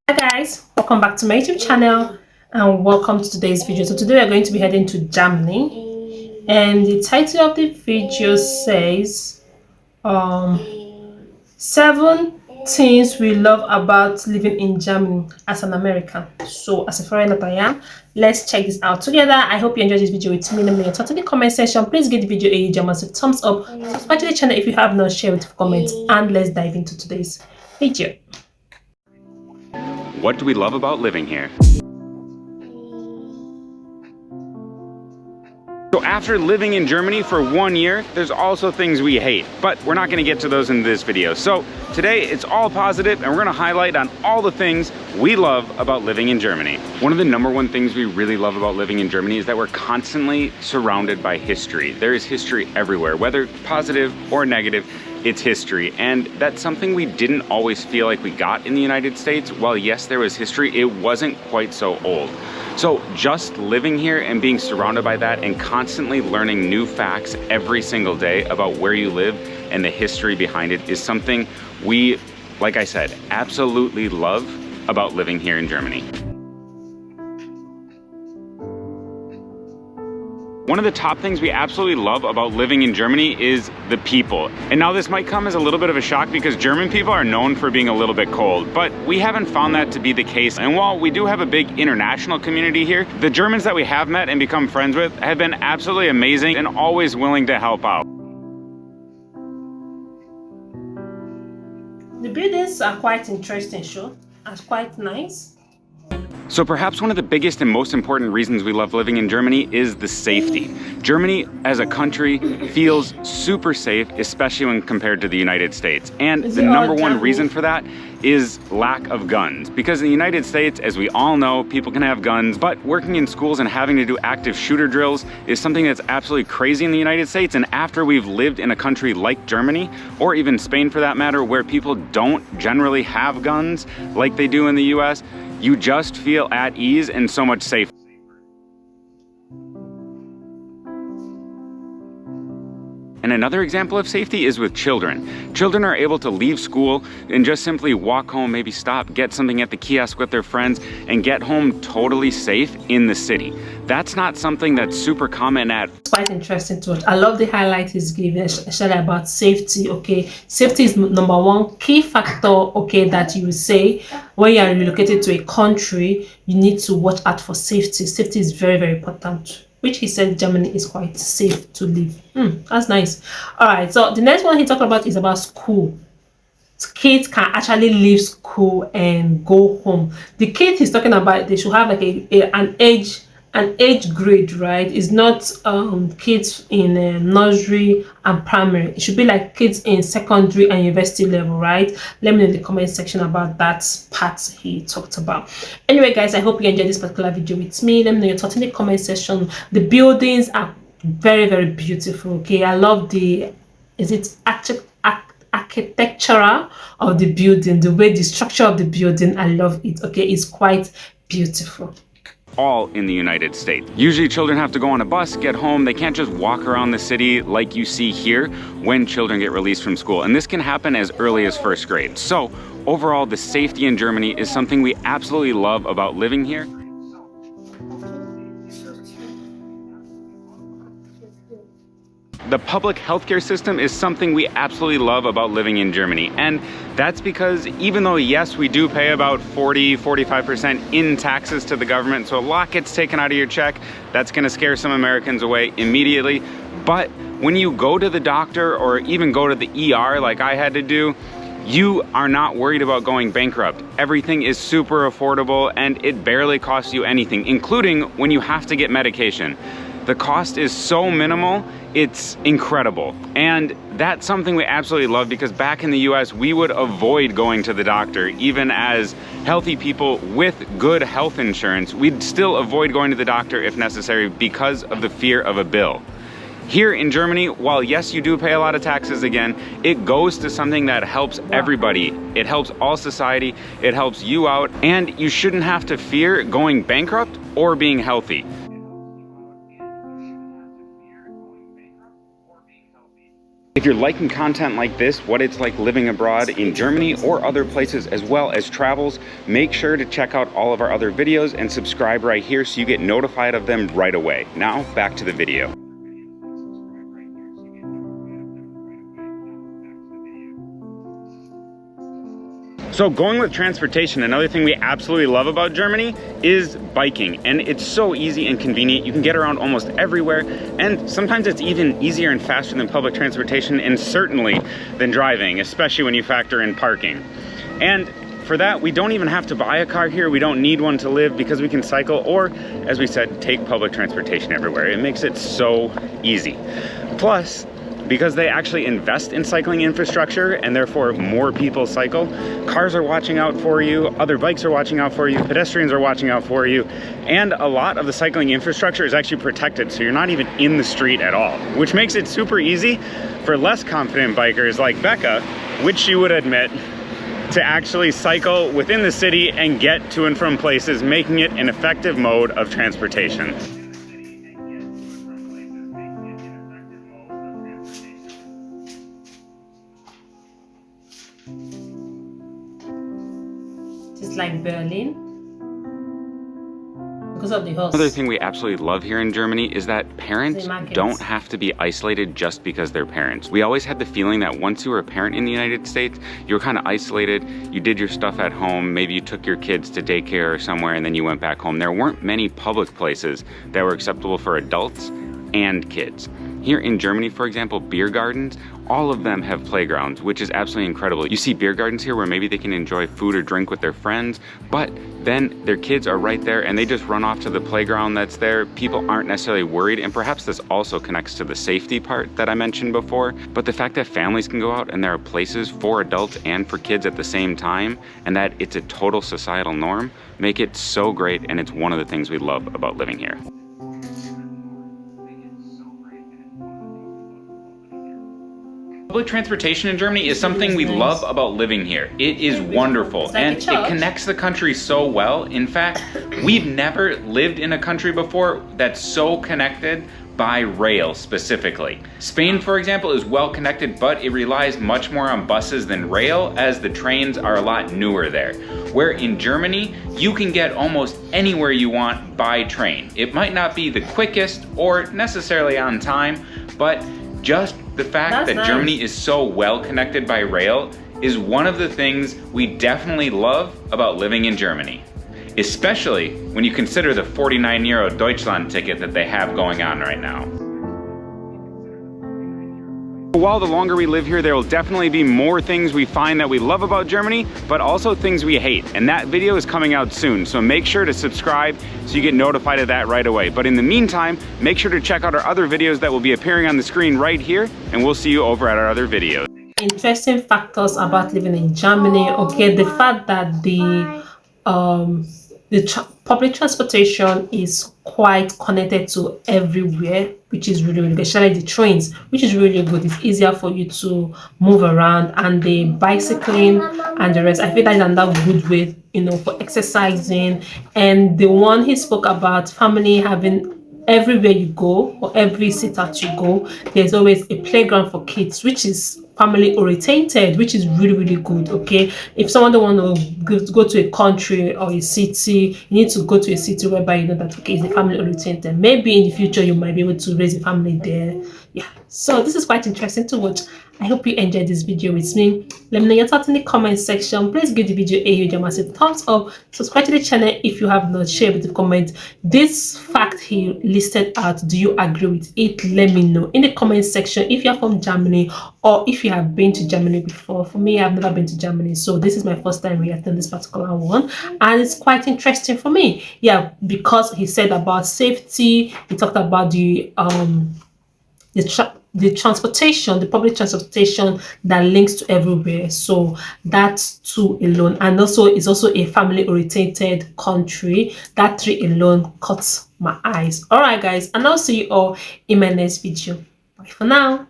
Hi guys, welcome back to my YouTube channel and welcome to today's video. So today we are going to be heading to Germany, and the title of the video says 7 things we love about living in Germany as an American. So as a foreigner that I am, let's check this out together. I hope you enjoyed this video with me. Let me know your thoughts in the comment section. Please give the video a huge amount of thumbs up, subscribe to the channel if you have not, share with comments, and let's dive into today's video. What do we love about living here? So after living in Germany for 1 year, there's also things we hate, but we're not gonna get to those in this video. So today it's all positive and we're gonna highlight on all the things we love about living in Germany. One of the #1 things we really love about living in Germany is that we're constantly surrounded by history. There is history everywhere, whether positive or negative. It's history, and that's something we didn't always feel like we got in the United States. While yes, there was history, it wasn't quite so old. So just living here and being surrounded by that and constantly learning new facts every single day about where you live and the history behind it is something we, like I said, absolutely love about living here in Germany. One of the top things we absolutely love about living in Germany is the people. And now this might come as a little bit of a shock because German people are known for being a little bit cold, but we haven't found that to be the case. And while we do have a big international community here, the Germans that we have met and become friends with have been absolutely amazing and always willing to help out. The buildings are quite interesting, sure, and quite nice. So perhaps one of the biggest and most important reasons we love living in Germany is the safety. Germany as a country feels super safe, especially when compared to the United States. And the #1 reason for that is lack of guns. Because in the United States, as we all know, people can have guns, but working in schools and having to do active shooter drills is something that's absolutely crazy in the United States. And after we've lived in a country like Germany, or even Spain for that matter, where people don't generally have guns like they do in the US, you just feel at ease and so much safer. And another example of safety is with children. Children are able to leave school and just simply walk home, maybe stop, get something at the kiosk with their friends, and get home totally safe in the city. That's not something that's super common at. It's quite interesting to watch. I love the highlight he's giving, especially about safety. Okay, safety is #1 key factor. Okay, that you say when you are relocated to a country, you need to watch out for safety. Safety is very, very important, which he said Germany is quite safe to live. That's nice. All right, so the next one he talked about is about school. Kids can actually leave school and go home. The kids he's talking about, they should have like an age grade, right? It's not kids in nursery and primary. It should be like kids in secondary and university level, right? Let me know in the comment section about that part he talked about. Anyway guys, I hope you enjoyed this particular video with me. Let me know your thoughts in the comment section. The buildings are very, very beautiful. Okay, I love the architectural of the building, the way the structure of the building. I love it. Okay, it's quite beautiful. All in the United States. Usually children have to go on a bus, get home. They can't just walk around the city like you see here when children get released from school. And this can happen as early as 1st grade. So overall, the safety in Germany is something we absolutely love about living here. The public healthcare system is something we absolutely love about living in Germany. And that's because even though, yes, we do pay about 45% in taxes to the government, so a lot gets taken out of your check, that's gonna scare some Americans away immediately. But when you go to the doctor or even go to the ER like I had to do, you are not worried about going bankrupt. Everything is super affordable and it barely costs you anything, including when you have to get medication. The cost is so minimal, it's incredible. And that's something we absolutely love because back in the US, we would avoid going to the doctor. Even as healthy people with good health insurance, we'd still avoid going to the doctor if necessary because of the fear of a bill. Here in Germany, while yes, you do pay a lot of taxes again, it goes to something that helps everybody. It helps all society, it helps you out, and you shouldn't have to fear going bankrupt or being healthy. If If you're liking content like this, what it's like living abroad in Germany or other places, as well as travels, make sure to check out all of our other videos and subscribe right here so you get notified of them right away. Now, back to the video. So going with transportation, another thing we absolutely love about Germany is biking. And it's so easy and convenient. You can get around almost everywhere. And sometimes it's even easier and faster than public transportation, and certainly than driving, especially when you factor in parking. And for that, we don't even have to buy a car here. We don't need one to live because we can cycle or, as we said, take public transportation everywhere. It makes it so easy. Plus, because they actually invest in cycling infrastructure and therefore more people cycle, cars are watching out for you, other bikes are watching out for you, pedestrians are watching out for you, and a lot of the cycling infrastructure is actually protected, so you're not even in the street at all, which makes it super easy for less confident bikers like Becca, which she would admit, to actually cycle within the city and get to and from places, making it an effective mode of transportation. Just like Berlin, because of the horse. Another thing we absolutely love here in Germany is that parents don't have to be isolated just because they're parents. We always had the feeling that once you were a parent in the United States, you were kind of isolated, you did your stuff at home, maybe you took your kids to daycare or somewhere and then you went back home. There weren't many public places that were acceptable for adults and kids. Here in Germany, for example, beer gardens, all of them have playgrounds, which is absolutely incredible. You see beer gardens here where maybe they can enjoy food or drink with their friends, but then their kids are right there and they just run off to the playground that's there. People aren't necessarily worried, and perhaps this also connects to the safety part that I mentioned before, but the fact that families can go out and there are places for adults and for kids at the same time, and that it's a total societal norm, make it so great, and it's one of the things we love about living here. Public transportation in Germany is something we love about living here. It is wonderful and it connects the country so well. In fact, we've never lived in a country before that's so connected by rail specifically. Spain, for example, is well connected, but it relies much more on buses than rail, as the trains are a lot newer there. Where in Germany, you can get almost anywhere you want by train. It might not be the quickest or necessarily on time, but just the fact that Germany is so well connected by rail is one of the things we definitely love about living in Germany. Especially when you consider the 49 euro Deutschland ticket that they have going on right now. While the longer we live here, there will definitely be more things we find that we love about Germany, but also things we hate. And that video is coming out soon, so make sure to subscribe so you get notified of that right away. But in the meantime, make sure to check out our other videos that will be appearing on the screen right here, and we'll see you over at our other videos. Interesting factors about living in Germany. Okay, the fact that the public transportation is quite connected to everywhere, which is really good, especially the trains, which is really good. It's easier for you to move around, and the bicycling and the rest. I feel that is another good way, you know, for exercising. And the one he spoke about, family having, everywhere you go or every city that you go, there's always a playground for kids, which is family orientated, which is really good. Okay, if someone don't want to go to a country or a city, you need to go to a city whereby you know that okay, it's a family orientated. Maybe in the future you might be able to raise a family there. Yeah, so this is quite interesting to watch. I hope you enjoyed this video with me. Let me know your thoughts in the comment section. Please give the video a huge massive thumbs up. Subscribe to the channel if you have not. Share with the comment this fact he listed out. Do you agree with it? Let me know in the comment section if you're from Germany or if you have been to Germany before. For me, I've never been to Germany, so this is my first time reacting this particular one, and it's quite interesting for me. Yeah, because he said about safety. He talked about the transportation, the public transportation that links to everywhere. So that's two alone, and also it's also a family oriented country. That three alone caught my eyes. All right guys, and I'll see you all in my next video. Bye for now.